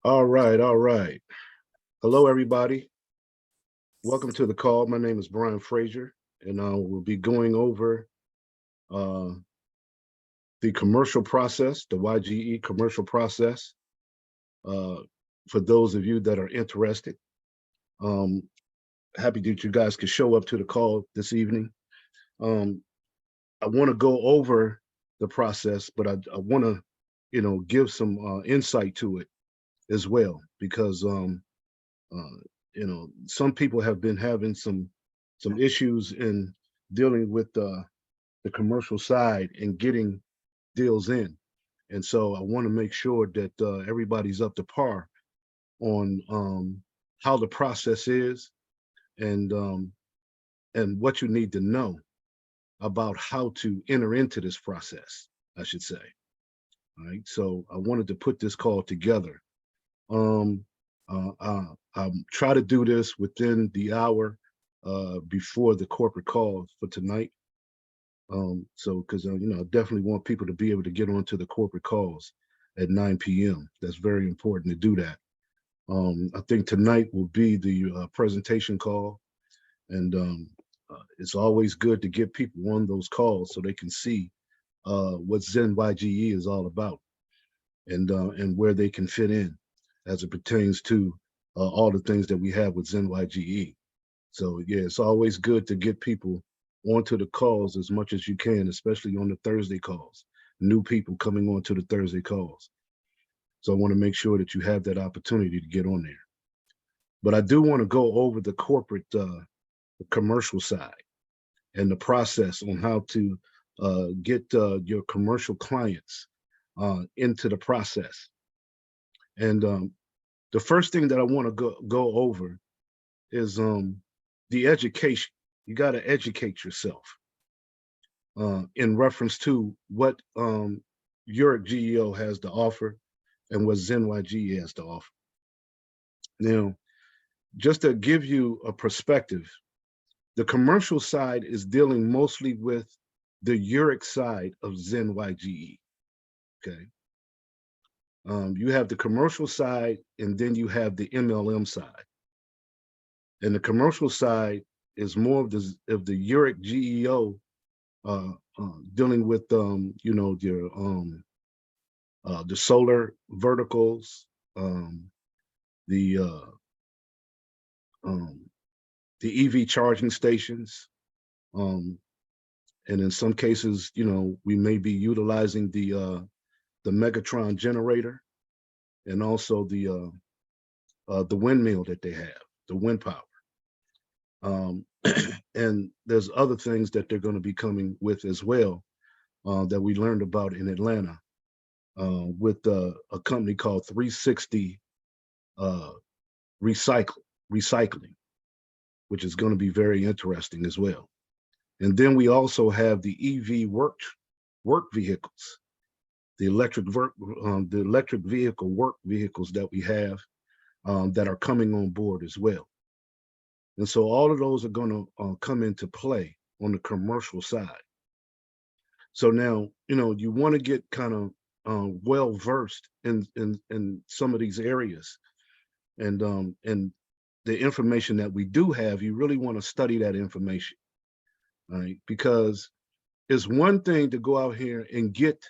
All right, all right. Hello, everybody. Welcome to the call. My name is Brian Fraiser, and we'll be going over uh, the commercial process, the YGE commercial process, uh, for those of you that are interested. Um, Happy that you guys could show up to the call this evening. Um, I want to go over the process, but I want to, give some insight to it as well, because Uh, some people have been having some issues in dealing with the commercial side and getting deals in, and so I want to make sure that everybody's up to par on how the process is and um, and what you need to know about how to enter into this process, I should say. All right, so I wanted to put this call together. Um, Try to do this within the hour before the corporate call for tonight. So, because I definitely want people to be able to get onto the corporate calls at 9 p.m. That's very important to do that. I think tonight will be the presentation call, and it's always good to get people on those calls so they can see what ZenYGE is all about and where they can fit in as it pertains to all the things that we have with ZenYGE. So yeah, it's always good to get people onto the calls as much as you can, especially on the Thursday calls, new people coming onto the Thursday calls. So I want to make sure that you have that opportunity to get on there. But I do want to go over the corporate, the commercial side and the process on how to get your commercial clients into the process. And the first thing that I want to go over is the education. You got to educate yourself in reference to what your GEO has to offer and what ZenYGE has to offer. Now, just to give you a perspective, the commercial side is dealing mostly with the uric side of ZenYGE. Okay. You have the commercial side, and then you have the MLM side. And the commercial side is more of the uric GEO dealing with the solar verticals, the um, the EV charging stations, um, and in some cases, we may be utilizing the Megatron generator and also the windmill that they have, the wind power. And there's other things that they're going to be coming with as well that we learned about in Atlanta with a company called 360 Recycling, which is going to be very interesting as well. And then we also have the EV work vehicles, the electric vehicle work vehicles that we have that are coming on board as well. And so all of those are going to come into play on the commercial side. So now, you want to get kind of well versed in some of these areas, and the information that we do have, you really want to study that information, right? Because it's one thing to go out here and get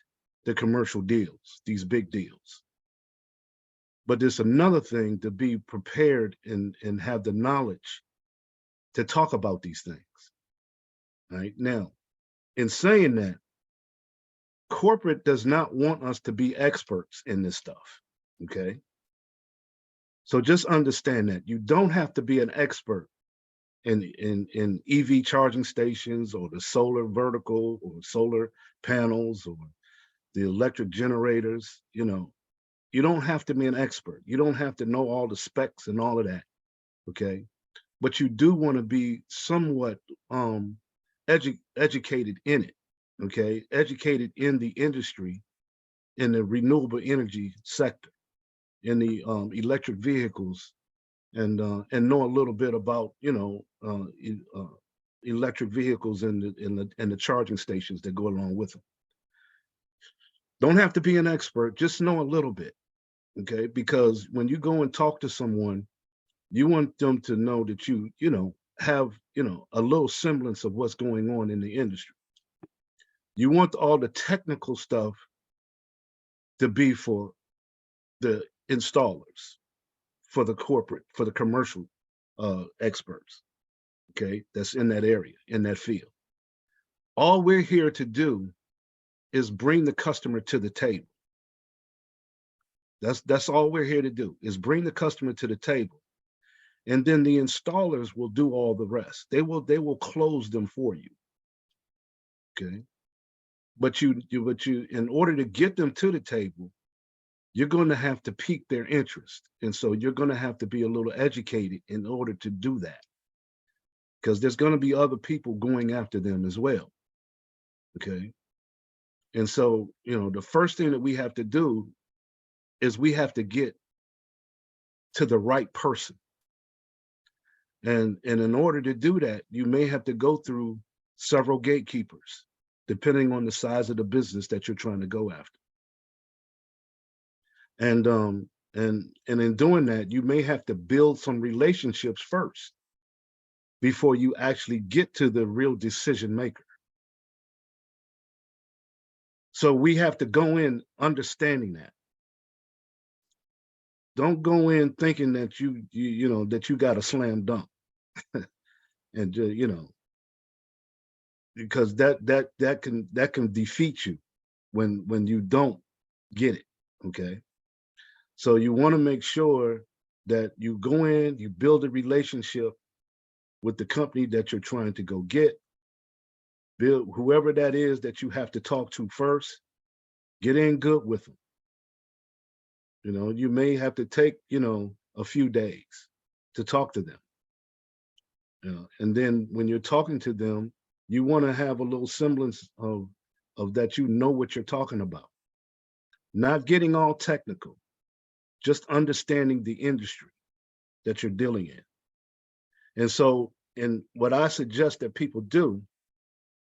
the commercial deals, these big deals, but it's another thing to be prepared and have the knowledge to talk about these things. Right now, in saying that, corporate does not want us to be experts in this stuff. Okay. So just understand that you don't have to be an expert in EV charging stations or the solar vertical or solar panels or the electric generators. You don't have to be an expert. You don't have to know all the specs and all of that. Okay. But you do want to be somewhat educated in it, okay? Educated in the industry, in the renewable energy sector, in the electric vehicles, and know a little bit about electric vehicles and the charging stations that go along with them. Don't have to be an expert, just know a little bit, okay? Because when you go and talk to someone, you want them to know that you know, have, you know, a little semblance of what's going on in the industry. You want all the technical stuff to be for the installers, for the corporate, for the commercial experts, okay, that's in that area, in that field. All we're here to do is bring the customer to the table. That's all we're here to do, is bring the customer to the table. And then the installers will do all the rest. They will close them for you. Okay. But you in order to get them to the table, you're going to have to pique their interest. And so you're going to have to be a little educated in order to do that. Because there's going to be other people going after them as well. Okay. And so, you know, the first thing that we have to do is we have to get to the right person. And in order to do that, you may have to go through several gatekeepers, depending on the size of the business that you're trying to go after. And in doing that, you may have to build some relationships first before you actually get to the real decision maker. So we have to go in understanding that. Don't go in thinking that you know that you got a slam dunk, and you know, because that can defeat you when you don't get it. Okay, so you want to make sure that you go in, you build a relationship with the company that you're trying to go get. Build whoever that is that you have to talk to first. Get in good with them. You know, you may have to take, you know, a few days to talk to them. You know, and then when you're talking to them, you want to have a little semblance of that, you know what you're talking about. Not getting all technical, just understanding the industry that you're dealing in. And so, and what I suggest that people do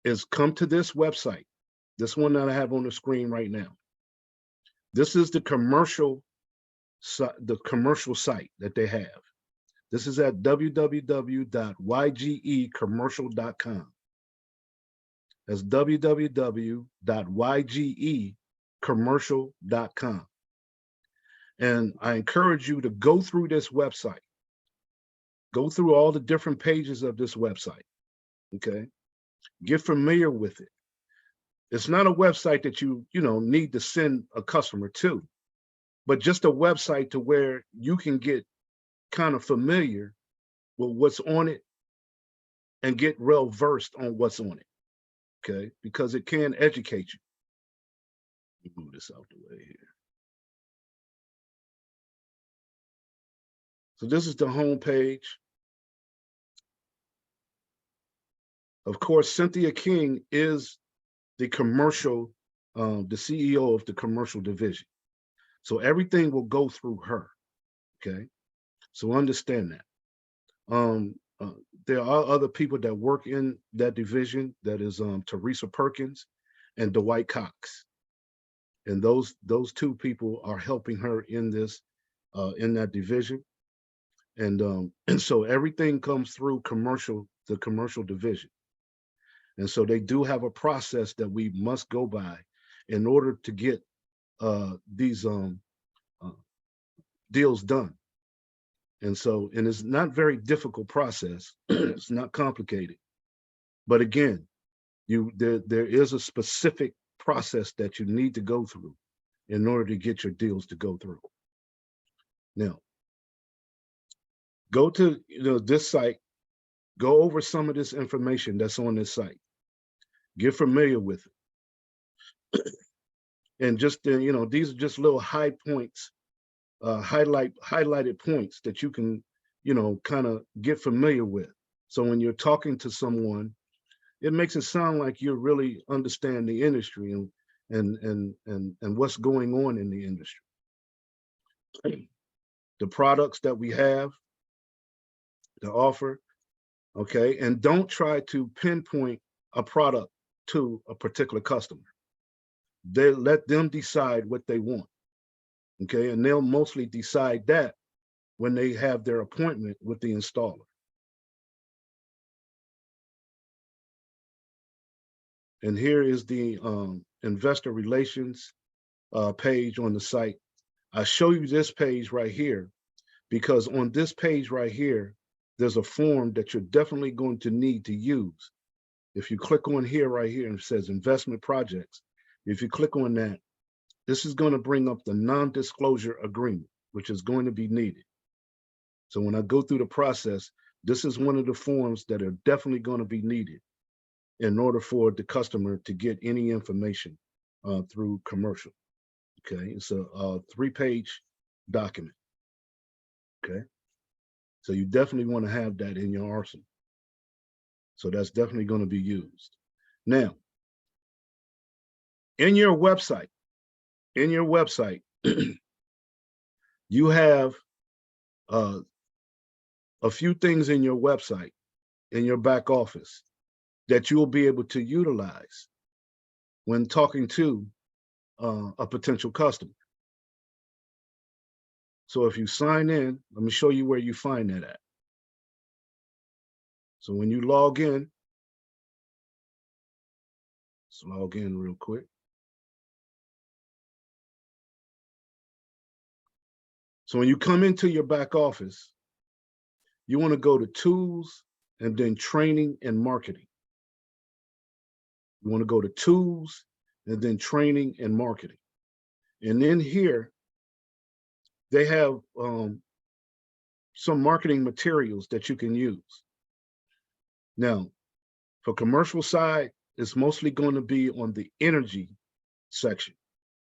is come to this website, this one that I have on the screen right now. This is the commercial site that they have. This is at www.ygecommercial.com. That's www.ygecommercial.com. And I encourage you to go through this website. Go through all the different pages of this website, okay? Get familiar with it. It's not a website that you know, need to send a customer to, but just a website to where you can get kind of familiar with what's on it and get well versed on what's on it, okay? Because it can educate you. Let me move this out the way here. So this is the home page. Of course, Cynthia King is the commercial, the CEO of the commercial division. So everything will go through her, okay? So understand that. There are other people that work in that division. That is Teresa Perkins and Dwight Cox. And those two people are helping her in this, in that division. And so everything comes through the commercial division. And so they do have a process that we must go by in order to get these deals done. And so, and it's not very difficult process. It's not complicated. But again, there is a specific process that you need to go through in order to get your deals to go through. Now, go to this site, go over some of this information that's on this site. Get familiar with it. And just these are just little high points, highlighted points that you can, kind of get familiar with. So when you're talking to someone, it makes it sound like you really understand the industry and what's going on in the industry. The products that we have to offer, okay? And don't try to pinpoint a product to a particular customer. They let them decide what they want, okay? And they'll mostly decide that when they have their appointment with the installer. And here is the investor relations page on the site. I show you this page right here because on this page right here, there's a form that you're definitely going to need to use. If you click on here right here and it says investment projects, if you click on that, this is going to bring up the non-disclosure agreement, which is going to be needed. So when I go through the process, this is one of the forms that are definitely going to be needed in order for the customer to get any information through commercial. Okay, it's a 3-page document. Okay, so you definitely want to have that in your arsenal. So that's definitely going to be used. Now, in your website, you have a few things in your website, in your back office, that you'll be able to utilize when talking to a potential customer. So if you sign in, let me show you where you find that at. So when you log in, let's log in real quick. So when you come into your back office, you want to go to tools and then training and marketing. You want to go to tools and then training and marketing. And then here, they have some marketing materials that you can use. Now, for commercial side, it's mostly going to be on the energy section.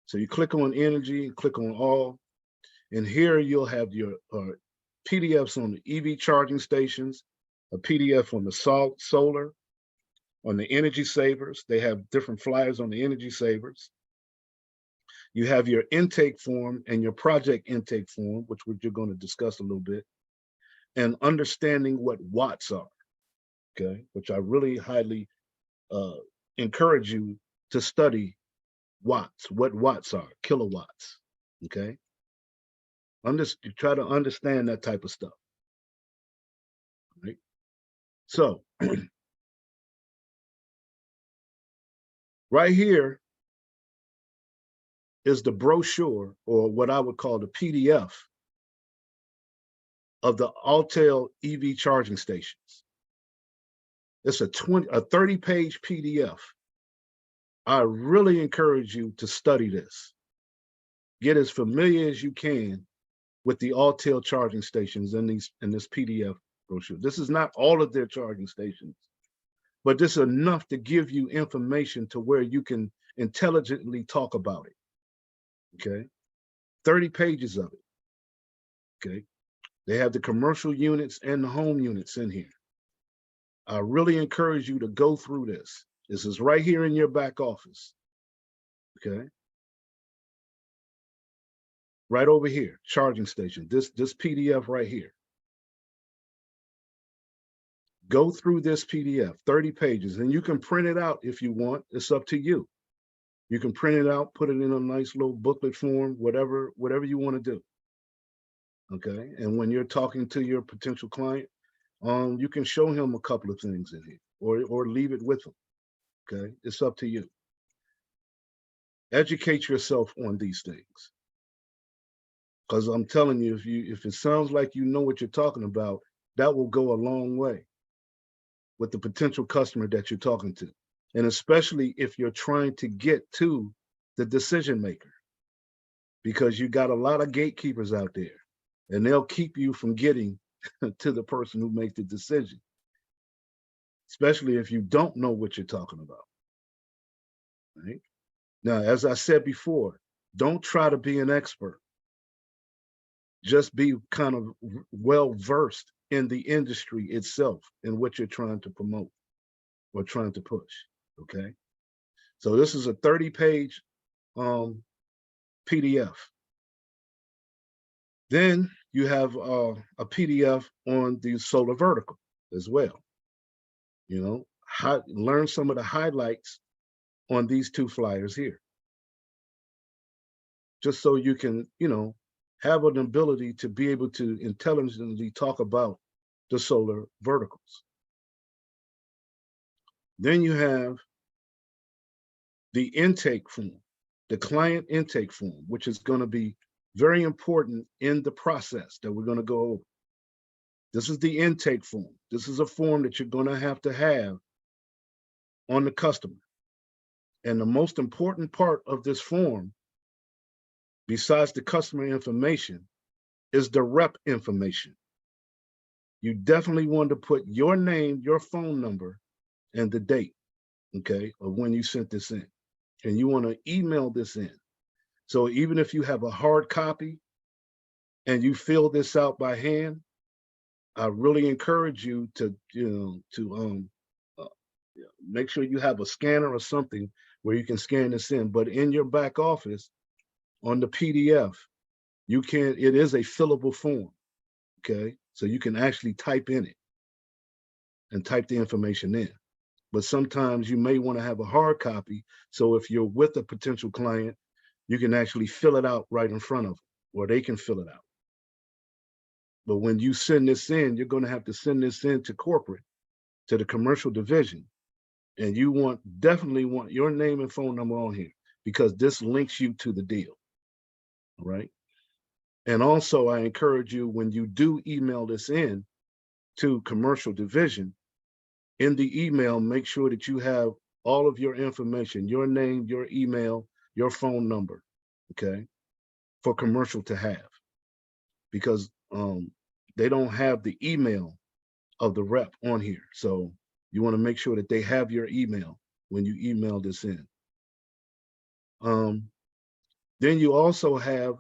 So you click on energy, click on all, and here you'll have your PDFs on the EV charging stations, a PDF on the solar, on the energy savers. They have different flyers on the energy savers. You have your intake form and your project intake form, which we're going to discuss a little bit, and understanding what watts are, okay, which I really highly encourage you to study watts, what watts are, kilowatts, okay? Try to understand that type of stuff, right? So, right here is the brochure, or what I would call the PDF of the Autel EV charging stations. It's a 30-page PDF. I really encourage you to study this. Get as familiar as you can with the Autel charging stations in this PDF brochure. This is not all of their charging stations, but this is enough to give you information to where you can intelligently talk about it. Okay, 30 pages of it. Okay, they have the commercial units and the home units in here. I really encourage you to go through this. This is right here in your back office. Okay, right over here, charging station. This PDF right here. Go through this PDF, 30 pages, and you can print it out if you want. It's up to you. You can print it out, put it in a nice little booklet form, whatever you want to do. Okay, and when you're talking to your potential client, you can show him a couple of things in here, or leave it with him. Okay, it's up to you. Educate yourself on these things, because I'm telling you, if it sounds like you know what you're talking about, that will go a long way with the potential customer that you're talking to, and especially if you're trying to get to the decision maker, because you got a lot of gatekeepers out there, and they'll keep you from getting to the person who makes the decision, especially if you don't know what you're talking about. Right? Now, as I said before, don't try to be an expert. Just be kind of well-versed in the industry itself and what you're trying to promote or trying to push, okay? So this is a 30-page PDF. Then you have a PDF on the solar vertical as well. You know, learn some of the highlights on these two flyers here. just so you can, have an ability to be able to intelligently talk about the solar verticals. Then you have the intake form, the client intake form, which is going to be very important in the process that we're going to go over. This is the intake form. This is a form that you're going to have on the customer. And the most important part of this form, besides the customer information, is the rep information. You definitely want to put your name, your phone number, and the date, okay, of when you sent this in. And you want to email this in. So even if you have a hard copy and you fill this out by hand, I really encourage you to, make sure you have a scanner or something where you can scan this in. But in your back office, on the PDF, it is a fillable form, okay? So you can actually type in it and type the information in. But sometimes you may want to have a hard copy. So if you're with a potential client, you can actually fill it out right in front of them, or they can fill it out. But when you send this in, you're going to have to send this in to corporate, to the commercial division. And you definitely want your name and phone number on here, because this links you to the deal, right? And also I encourage you, when you do email this in to commercial division, in the email, make sure that you have all of your information, your name, your email, your phone number, okay, for commercial to have, because they don't have the email of the rep on here. So you want to make sure that they have your email when you email this in. Then you also have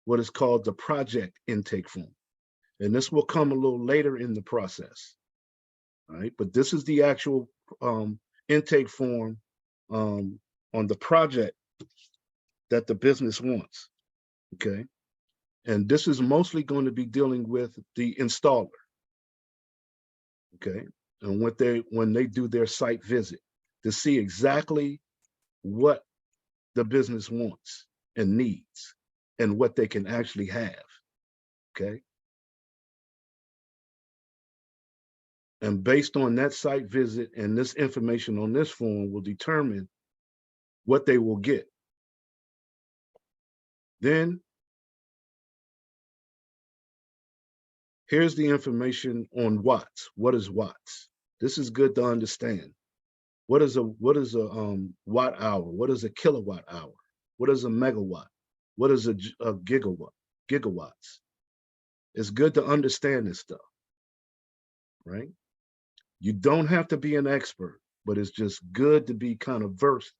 what is called the project intake form. And this will come a little later in the process. All right, but this is the actual intake form on the project that the business wants, okay? And this is mostly going to be dealing with the installer, okay? And when they do their site visit, to see exactly what the business wants and needs and what they can actually have, okay? And based on that site visit and this information on this form will determine what they will get. Then here's the information on watts. What is watts? This is good to understand. What is a watt hour? What is a kilowatt hour? What is a megawatt? What is a gigawatt? Gigawatts. It's good to understand this stuff, right? You don't have to be an expert, but it's just good to be kind of versed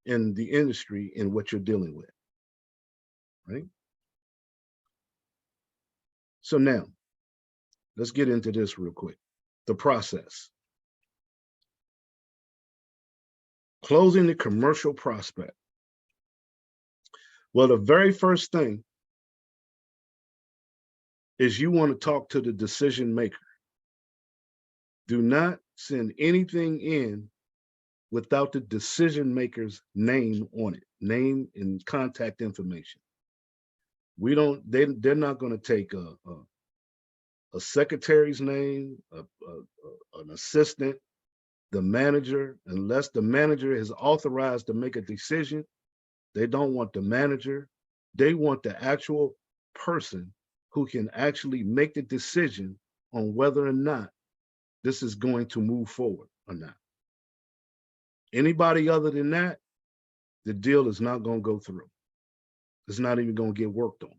in the industry and what you're dealing with, right? So now, let's get into this real quick. The process. Closing the commercial prospect. Well, the very first thing is you want to talk to the decision maker. Do not send anything in without the decision maker's name on it, name and contact information. They're not going to take a secretary's name, an assistant, the manager, unless the manager is authorized to make a decision. They don't want the manager. They want the actual person who can actually make the decision on whether or not this is going to move forward or not. Anybody other than that, the deal is not going to go through. It's not even going to get worked on.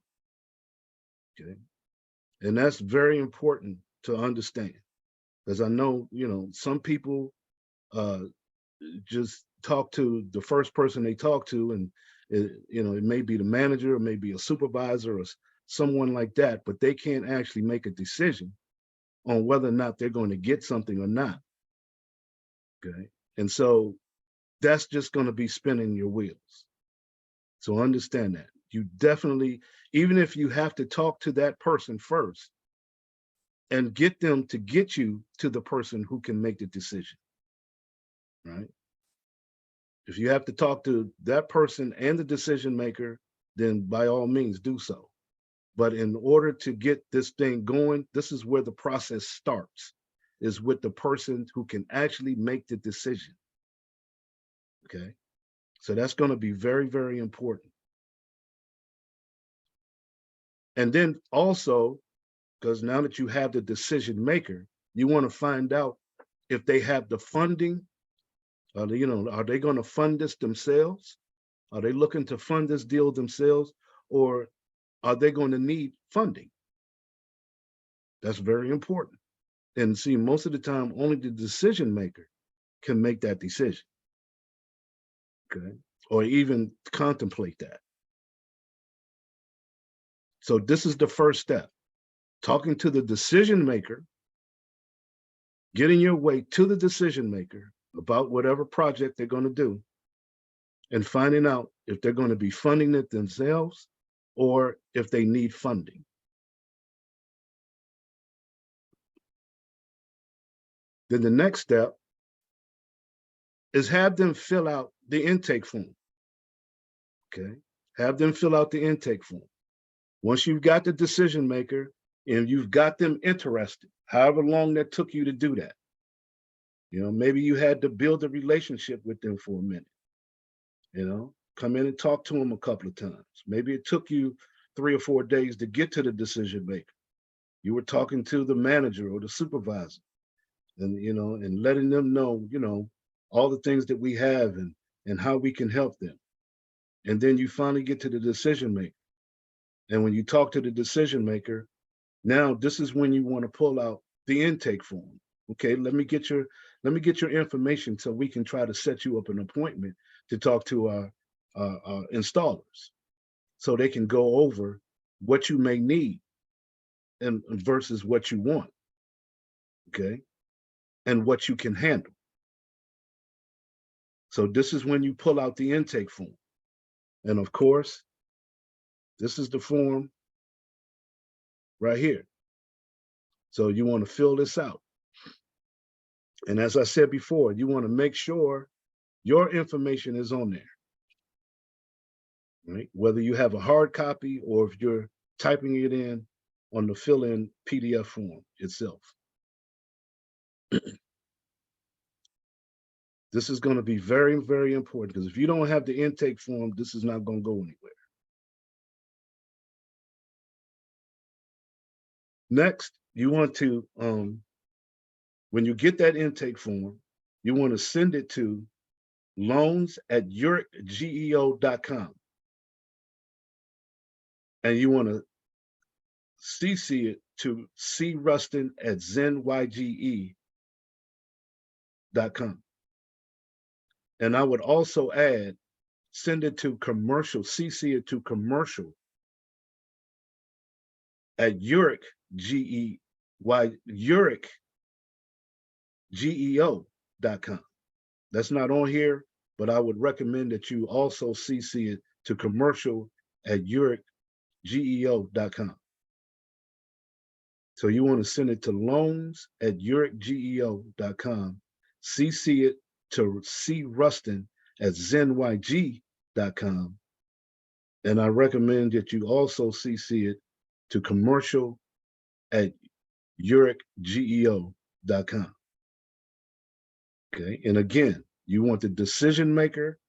Okay. And that's very important to understand, because I know, some people just talk to the first person they talk to, and it may be the manager, or maybe a supervisor, or someone like that, but they can't actually make a decision on whether or not they're going to get something or not. Okay. And so that's just going to be spinning your wheels. So understand that. You definitely, even if you have to talk to that person first and get them to get you to the person who can make the decision, right? If you have to talk to that person and the decision maker then by all means do so. But in order to get this thing going, this is where the process starts, is with the person who can actually make the decision. Okay. So that's going to be very, very important. And then also, because now that you have the decision maker, you want to find out if they have the funding. Are they going to fund this themselves? Are they looking to fund this deal themselves, or are they going to need funding? That's very important. And see, most of the time, only the decision maker can make that decision. Okay. Or even contemplate that. So this is the first step. Talking to the decision maker, getting your way to the decision maker about whatever project they're going to do, and finding out if they're going to be funding it themselves or if they need funding. Then the next step is have them fill out the intake form. Okay. Have them fill out the intake form. Once you've got the decision maker and you've got them interested, however long that took you to do that, maybe you had to build a relationship with them for a minute, come in and talk to them a couple of times. Maybe it took you 3 or 4 days to get to the decision maker. You were talking to the manager or the supervisor and, and letting them know, all the things that we have and how we can help them. And then you finally get to the decision maker. And when you talk to the decision maker, now this is when you want to pull out the intake form. Okay, let me get your information so we can try to set you up an appointment to talk to our installers, so they can go over what you may need and versus what you want. Okay, and what you can handle. So this is when you pull out the intake form, and of course, this is the form right here. So you want to fill this out. And as I said before, you want to make sure your information is on there, right? Whether you have a hard copy or if you're typing it in on the fill-in PDF form itself. This is going to be very, very important, because if you don't have the intake form, this is not going to go anywhere. Next, you want to, when you get that intake form, you want to send it to loans@uricgeo.com. And you want to CC it to cruston@ZenYGE.com. And I would also add, send it to commercial, CC it to commercial@uricgeo.com. That's not on here, but I would recommend that you also CC it to commercial@uricgeo.com. So you want to send it to loans@uricgeo.com, CC it to cruston@ZenYGE.com, and I recommend that you also CC it to commercial@uricgeo.com. Okay, and again, you want the decision maker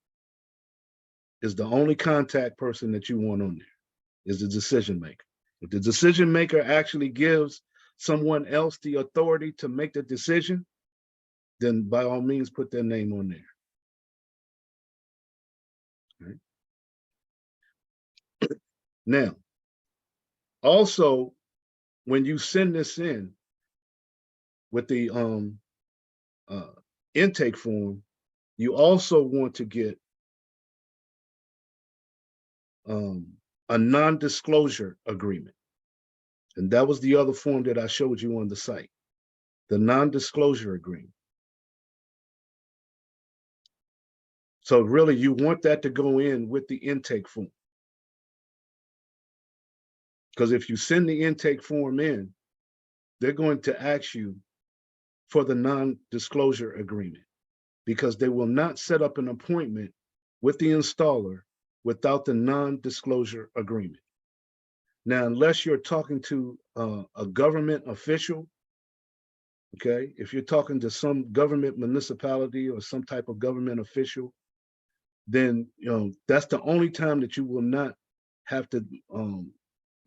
is the only contact person that you want on there, is the decision maker. If the decision maker actually gives someone else the authority to make the decision, then by all means put their name on there. Right? Now, also, when you send this in with the intake form, you also want to get a non-disclosure agreement. And that was the other form that I showed you on the site, the non-disclosure agreement. So really, you want that to go in with the intake form. Because if you send the intake form in, they're going to ask you for the non-disclosure agreement, because they will not set up an appointment with the installer without the non-disclosure agreement. Now, unless you're talking to a government official, okay, if you're talking to some government municipality or some type of government official, then that's the only time that you will not have to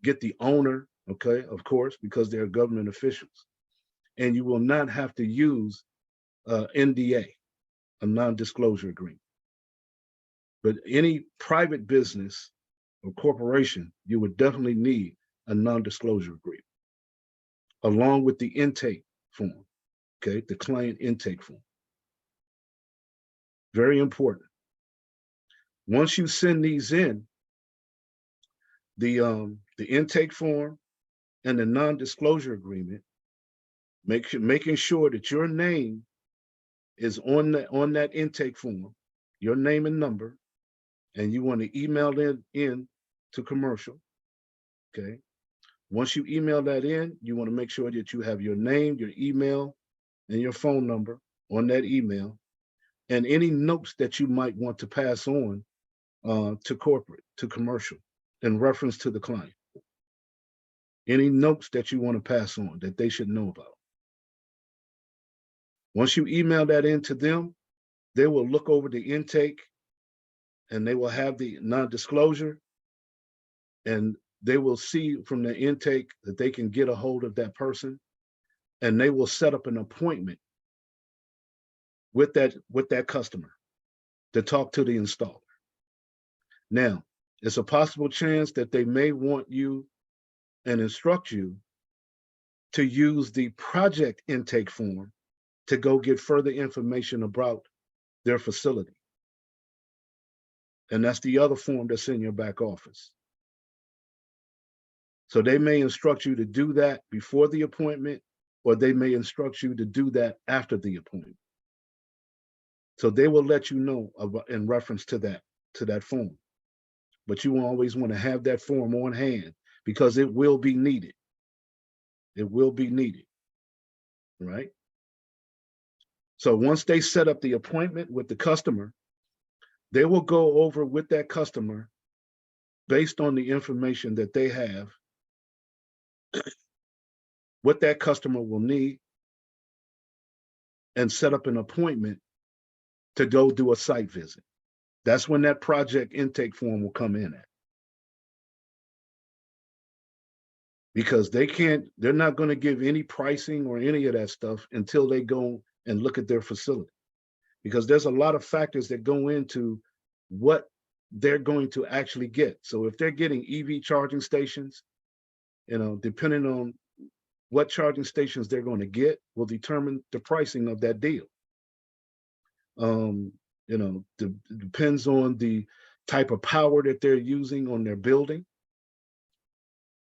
get the owner, okay, of course, because they're government officials, and you will not have to use NDA, a non-disclosure agreement. But any private business or corporation, you would definitely need a non-disclosure agreement, along with the intake form, okay, the client intake form. Very important. Once you send these in, the intake form and the non-disclosure agreement, making sure that your name is on that intake form, your name and number, and you want to email that in to commercial, okay? Once you email that in, you want to make sure that you have your name, your email, and your phone number on that email, and any notes that you might want to pass on to corporate, to commercial, in reference to the client. Any notes that you want to pass on that they should know about. Once you email that in to them, they will look over the intake and they will have the non-disclosure, and they will see from the intake that they can get a hold of that person, and they will set up an appointment with that customer to talk to the installer. Now, it's a possible chance that they may want you and instruct you to use the project intake form to go get further information about their facility. And that's the other form that's in your back office. So they may instruct you to do that before the appointment, or they may instruct you to do that after the appointment. So they will let you know about, in reference to that form. But you always want to have that form on hand, because it will be needed. It will be needed, right? So once they set up the appointment with the customer, they will go over with that customer, based on the information that they have, what that customer will need, and set up an appointment to go do a site visit. That's when that project intake form will come in at. Because they're not going to give any pricing or any of that stuff until they go and look at their facility. Because there's a lot of factors that go into what they're going to actually get. So if they're getting EV charging stations, depending on what charging stations they're going to get will determine the pricing of that deal. Depends on the type of power that they're using on their building.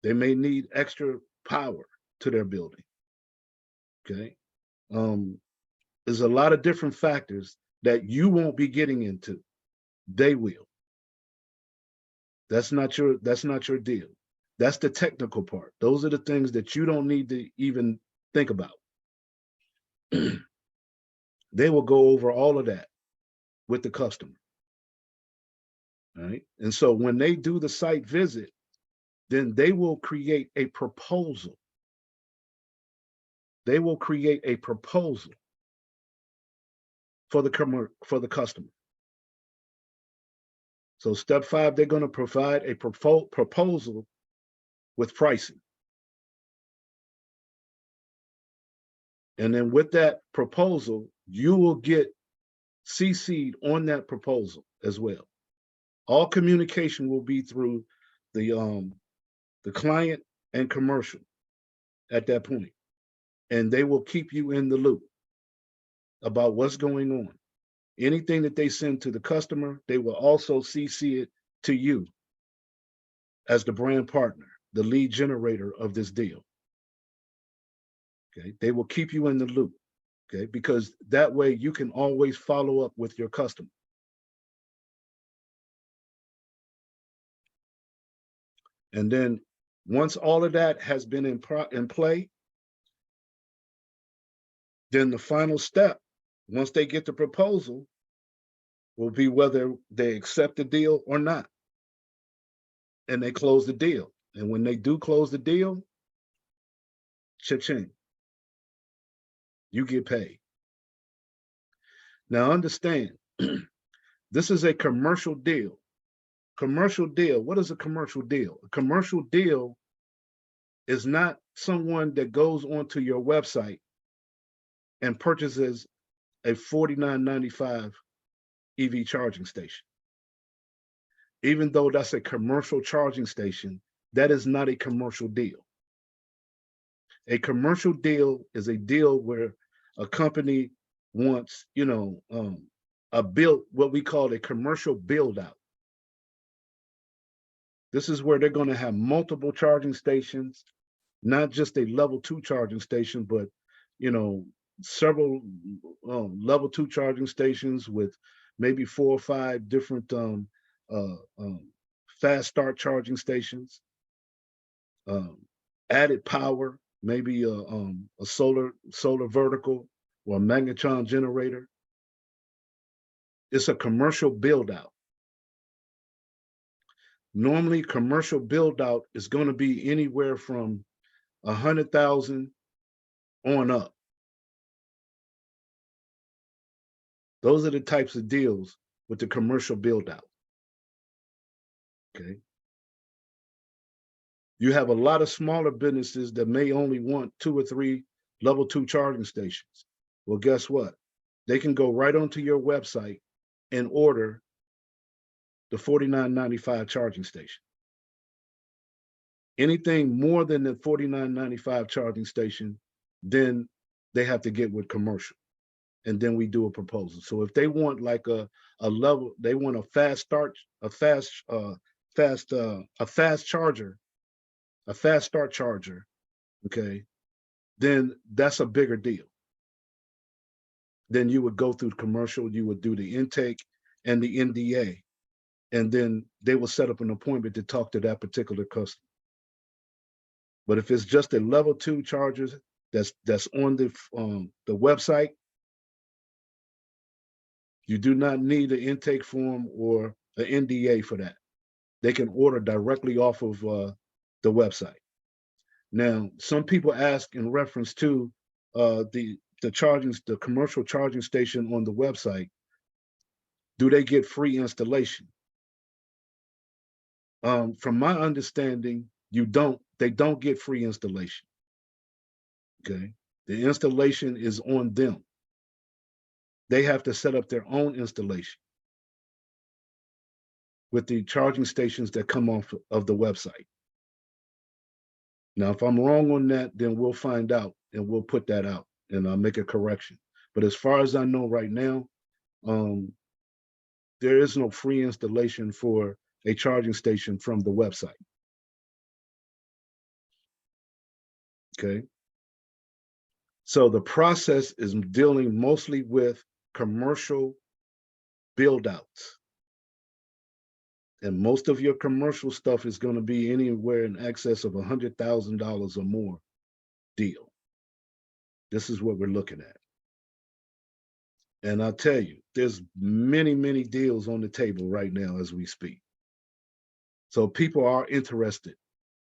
They may need extra power to their building, okay? There's a lot of different factors that you won't be getting into. They will. That's not your deal. That's the technical part. Those are the things that you don't need to even think about. They will go over all of that with the customer, all right? And so when they do the site visit, then they will create a proposal. They will create a proposal for the customer. So step 5, they're going to provide a proposal with pricing. And then with that proposal, you will get CC'd on that proposal as well. All communication will be through the client and commercial at that point. And they will keep you in the loop about what's going on. Anything that they send to the customer, they will also CC it to you as the brand partner, the lead generator of this deal. Okay, they will keep you in the loop, okay, because that way you can always follow up with your customer. And then once all of that has been in play, then the final step, once they get the proposal, will be whether they accept the deal or not. and they close the deal. And when they do close the deal, cha-ching, you get paid. Now understand, this is a commercial deal. Commercial deal, what is a commercial deal? A commercial deal is not someone that goes onto your website and purchases a $49.95 EV charging station. Even though that's a commercial charging station, that is not a commercial deal. A commercial deal is a deal where a company wants, what we call a commercial build out. This is where they're going to have multiple charging stations, not just a level 2 charging station, but, several level 2 charging stations with maybe 4 or 5 different fast start charging stations, added power, maybe a solar vertical or a magnetron generator. It's a commercial build out. Normally, commercial build out is going to be anywhere from 100,000 on up. Those are the types of deals with the commercial build out. Okay. You have a lot of smaller businesses that may only want 2 or 3 level 2 charging stations. Well, guess what? They can go right onto your website and order the $49.95 charging station. Anything more than the $49.95 charging station, then they have to get with commercial. And then we do a proposal. So if they want like a level, they want a fast start, a fast charger, a fast start charger, okay, then that's a bigger deal. Then you would go through commercial, you would do the intake and the NDA, and then they will set up an appointment to talk to that particular customer. But if it's just a level 2 chargers that's on the website, you do not need an intake form or an NDA for that. They can order directly off of the website. Now, some people ask in reference to the commercial charging station on the website, do they get free installation? From my understanding, they don't get free installation. Okay, the installation is on them. They have to set up their own installation with the charging stations that come off of the website. Now, if I'm wrong on that, then we'll find out and we'll put that out and I'll make a correction. But as far as I know right now, there is no free installation for a charging station from the website. Okay. So the process is dealing mostly with commercial build outs. And most of your commercial stuff is going to be anywhere in excess of $100,000 or more deal. This is what we're looking at. And I'll tell you, there's many, many deals on the table right now as we speak. So people are interested.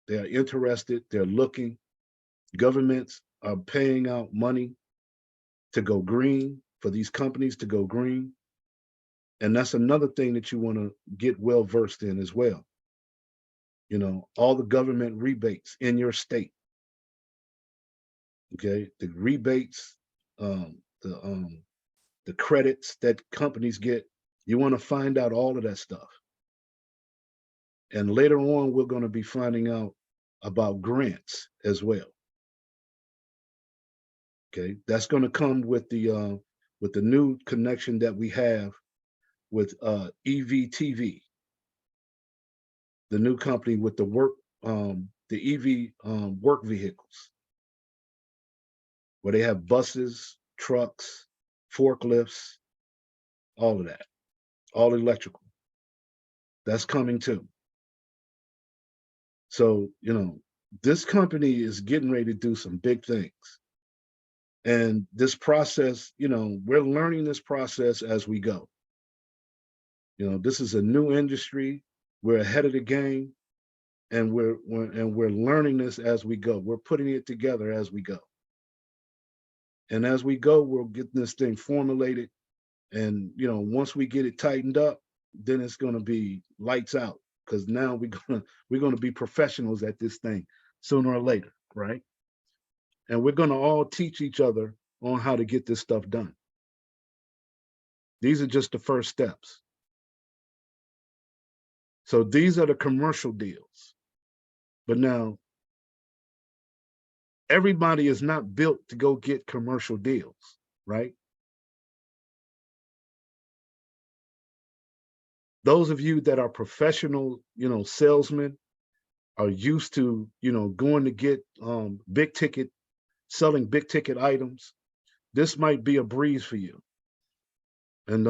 They're interested. They're looking. Governments are paying out money to go green, for these companies to go green. And that's another thing that you want to get well versed in as well. All the government rebates in your state. Okay, the rebates, the credits that companies get, you want to find out all of that stuff. And later on, we're going to be finding out about grants as well. Okay, that's going to come with the new connection that we have with EVTV, the new company with the EV work vehicles, where they have buses, trucks, forklifts, all of that, all electrical. That's coming too. So, this company is getting ready to do some big things. And this process, we're learning this process as we go. This is a new industry. We're ahead of the game. and we're learning this as we go. We're putting it together as we go. And as we go, we'll get this thing formulated. And once we get it tightened up, then it's going to be lights out, because now we're going to be professionals at this thing sooner or later, right? And we're going to all teach each other on how to get this stuff done. These are just the first steps. So these are the commercial deals. But now, everybody is not built to go get commercial deals, right? Those of you that are professional, salesmen, are used to, going to get big ticket, selling big ticket items. This might be a breeze for you. And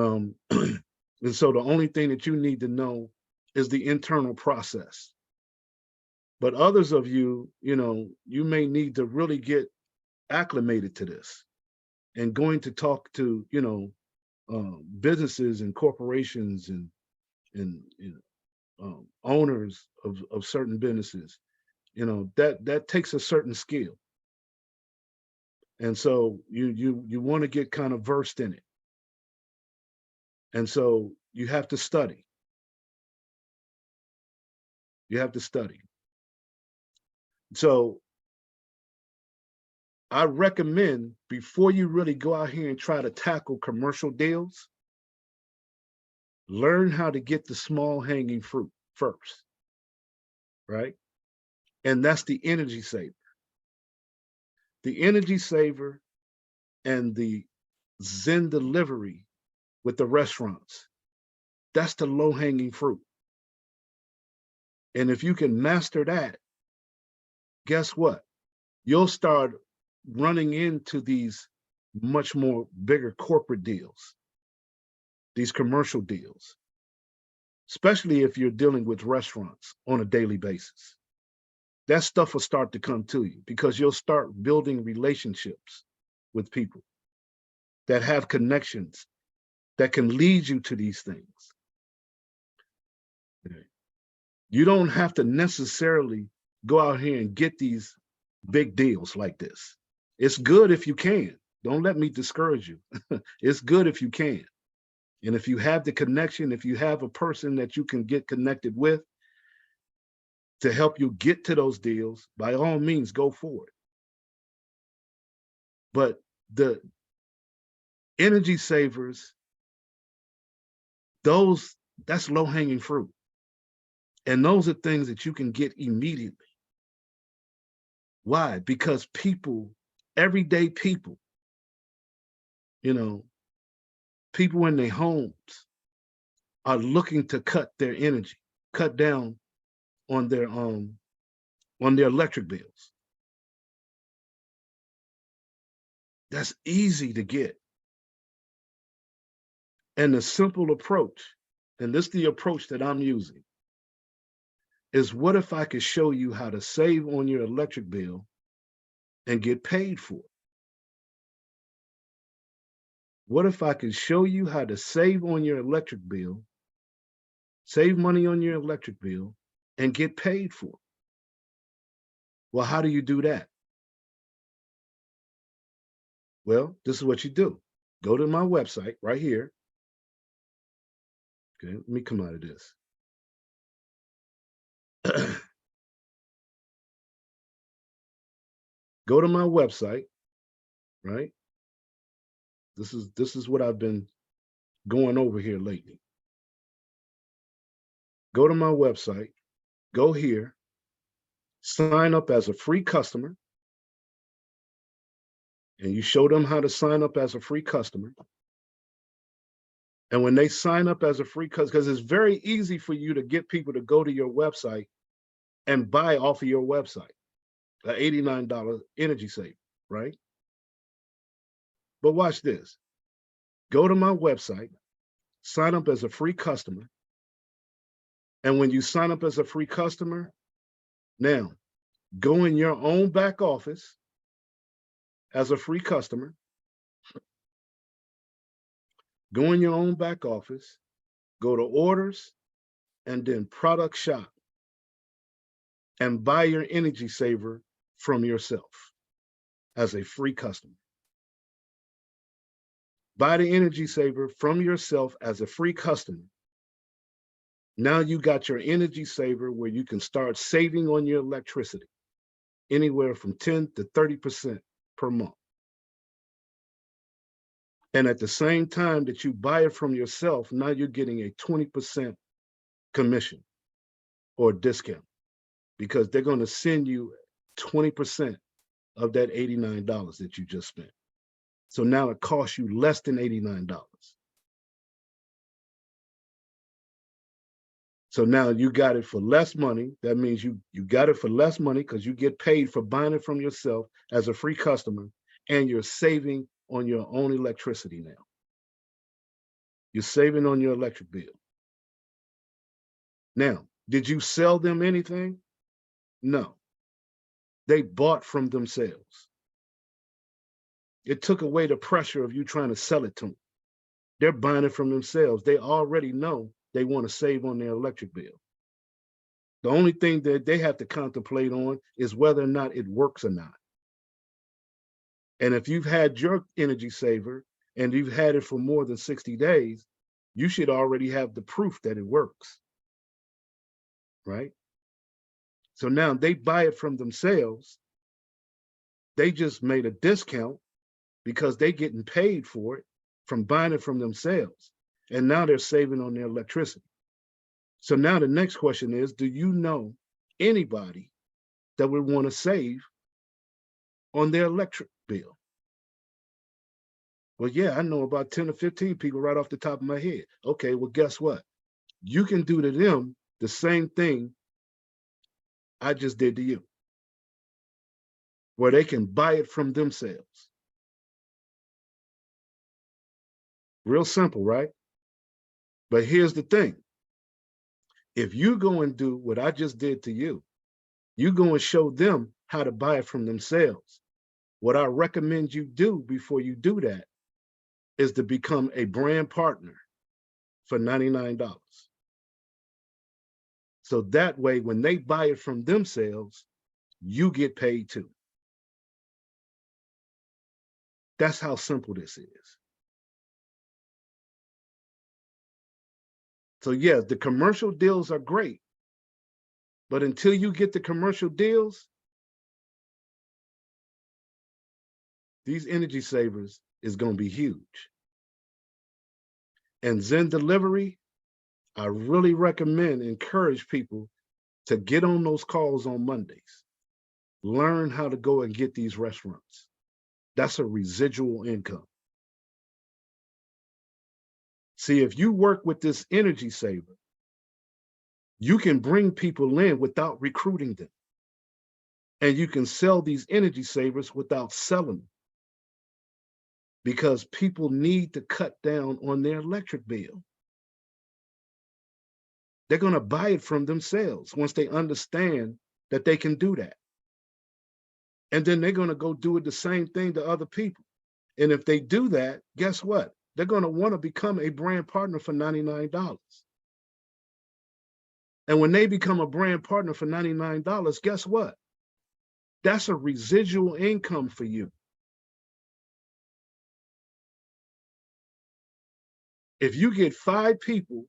and so the only thing that you need to know is the internal process. But others of you, you may need to really get acclimated to this, and going to talk to, businesses and corporations and owners of certain businesses, that takes a certain skill. And so you want to get kind of versed in it. And so you have to study. You have to study. So I recommend, before you really go out here and try to tackle commercial deals, learn how to get the small hanging fruit first, right? And that's the energy saver. The energy saver and the Zen delivery with the restaurants, that's the low hanging fruit. And if you can master that, guess what? You'll start running into these much more bigger corporate deals, these commercial deals, especially if you're dealing with restaurants on a daily basis. That stuff will start to come to you, because you'll start building relationships with people that have connections that can lead you to these things. You don't have to necessarily go out here and get these big deals like this. It's good if you can. Don't let me discourage you. It's good if you can. And if you have the connection, if you have a person that you can get connected with to help you get to those deals, by all means, go for it. But the energy savers, that's low hanging fruit. And those are things that you can get immediately. Why? Because people, everyday people, people in their homes are looking to cut their energy, cut down on their electric bills. That's easy to get. And the simple approach, and this is the approach that I'm using, is, what if I could show you how to save on your electric bill and get paid for it? What if I could show you how to save on your electric bill, save money on your electric bill, and get paid for it? Well, how do you do that? Well, this is what you do. Go to my website right here. Okay, let me come out of this. Go to my website, right? This is what I've been going over here lately. Go to my website, go here, sign up as a free customer, and you show them how to sign up as a free customer. And when they sign up as a free customer, because it's very easy for you to get people to go to your website and buy off of your website, an $89 energy saver, right? But watch this. Go to my website, sign up as a free customer. And when you sign up as a free customer, now go in your own back office as a free customer. Go in your own back office, go to orders, and then product shop. and buy your energy saver from yourself as a free customer. Buy the energy saver from yourself as a free customer. Now you got your energy saver where you can start saving on your electricity, anywhere from 10 to 30% per month. And at the same time that you buy it from yourself, now you're getting a 20% commission or discount, because they're going to send you 20% of that $89 that you just spent. So now it costs you less than $89. So now you got it for less money. That means you got it for less money because you get paid for buying it from yourself as a free customer, and you're saving on your own electricity now. You're saving on your electric bill. Now, did you sell them anything? No. They bought from themselves. It took away the pressure of you trying to sell it to them. They're buying it from themselves. They already know they want to save on their electric bill. The only thing that they have to contemplate on is whether or not it works or not. And if you've had your energy saver and you've had it for more than 60 days, you should already have the proof that it works, right? So now they buy it from themselves. They just made a discount because they're getting paid for it from buying it from themselves. And now they're saving on their electricity. So now the next question is, do you know anybody that would want to save on their electric bill? Well, yeah, I know about 10 or 15 people right off the top of my head. Okay, well, guess what? You can do to them the same thing I just did to you, where they can buy it from themselves. Real simple, right? But here's the thing. If you go and do what I just did to you, you go and show them how to buy it from themselves. What I recommend you do before you do that is to become a brand partner for $99. So that way, when they buy it from themselves, you get paid too. That's how simple this is. So yeah, the commercial deals are great, but until you get the commercial deals, these energy savers is going to be huge. And Zen Delivery, I really recommend, encourage people to get on those calls on Mondays. Learn how to go and get these restaurants. That's a residual income. See, if you work with this energy saver, you can bring people in without recruiting them. And you can sell these energy savers without selling them, because people need to cut down on their electric bill. They're going to buy it from themselves once they understand that they can do that. And then they're going to go do it the same thing to other people. And if they do that, guess what? They're going to want to become a brand partner for $99. And when they become a brand partner for $99, guess what? That's a residual income for you. If you get 5 people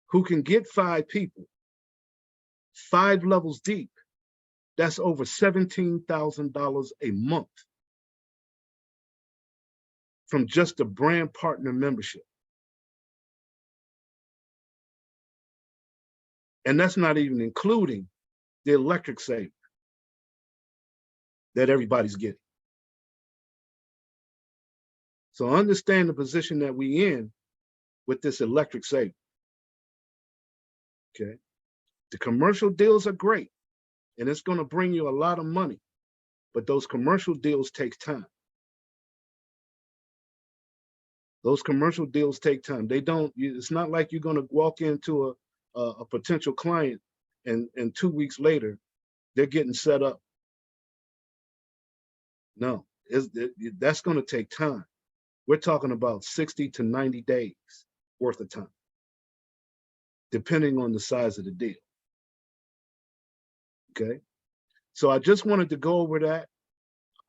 who can get 5 people, 5 levels deep, that's over $17,000 a month from just a brand partner membership. And that's not even including the electric saver that everybody's getting. So understand the position that we in with this electric saver. Okay. The commercial deals are great, and it's going to bring you a lot of money, but those commercial deals take time. Those commercial deals take time. They don't, it's not like you're going to walk into a potential client and 2 weeks later, they're getting set up. No, that's going to take time. We're talking about 60 to 90 days worth of time, depending on the size of the deal. Okay. So I just wanted to go over that.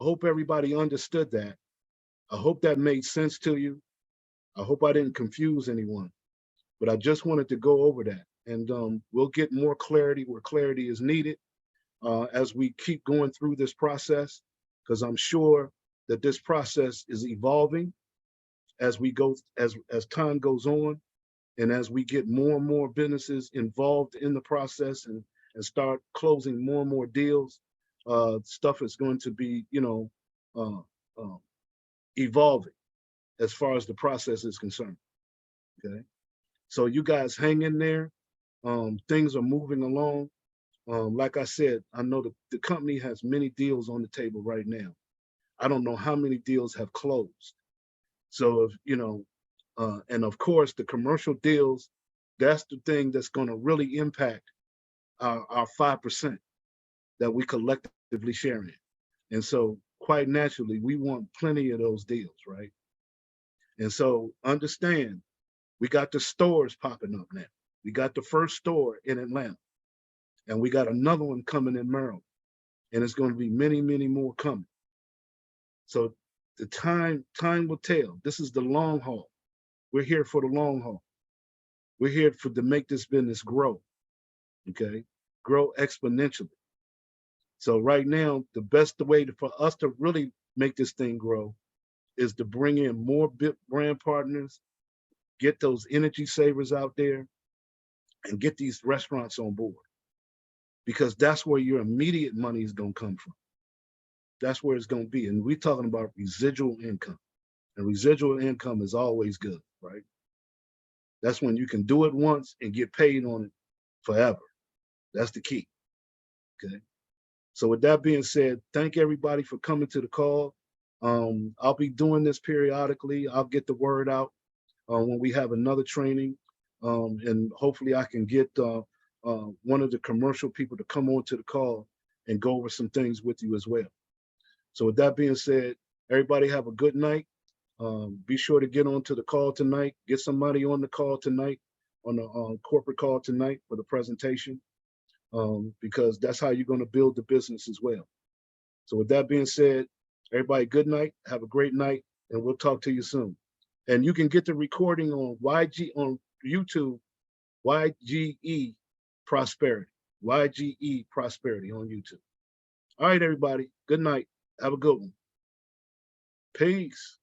I hope everybody understood that. I hope that made sense to you. I hope I didn't confuse anyone, but I just wanted to go over that. And we'll get more clarity where clarity is needed as we keep going through this process, because I'm sure that this process is evolving as we go, as time goes on, and as we get more and more businesses involved in the process and start closing more and more deals, stuff is going to be, uh, uh, evolving as far as the process is concerned. Okay, so you guys hang in there. Things are moving along. Like I said, I know the company has many deals on the table right now. I don't know how many deals have closed. So if and of course the commercial deals, that's the thing that's going to really impact our 5% that we collectively share in. And so quite naturally, we want plenty of those deals, right? And so understand, we got the stores popping up now. We got the first store in Atlanta, and we got another one coming in Maryland, and it's going to be many, many more coming. So the time will tell. This is the long haul. We're here for the long haul. We're here to make this business grow, okay? Grow exponentially. So right now, the best way for us to really make this thing grow is to bring in more brand partners, get those energy savers out there, and get these restaurants on board. Because that's where your immediate money is going to come from. That's where it's going to be. And we're talking about residual income. And residual income is always good, right? That's when you can do it once and get paid on it forever. That's the key, okay? So with that being said, thank everybody for coming to the call. I'll be doing this periodically. I'll get the word out when we have another training. And hopefully I can get one of the commercial people to come on to the call and go over some things with you as well. So with that being said, everybody have a good night. Be sure to get onto the call tonight. Get somebody on the call tonight, on the corporate call tonight for the presentation, because that's how you're going to build the business as well. So with that being said, everybody, good night. Have a great night, and we'll talk to you soon. And you can get the recording on YG on YouTube, YGE Prosperity, YGE Prosperity on YouTube. All right, everybody. Good night. Have a good one. Peace.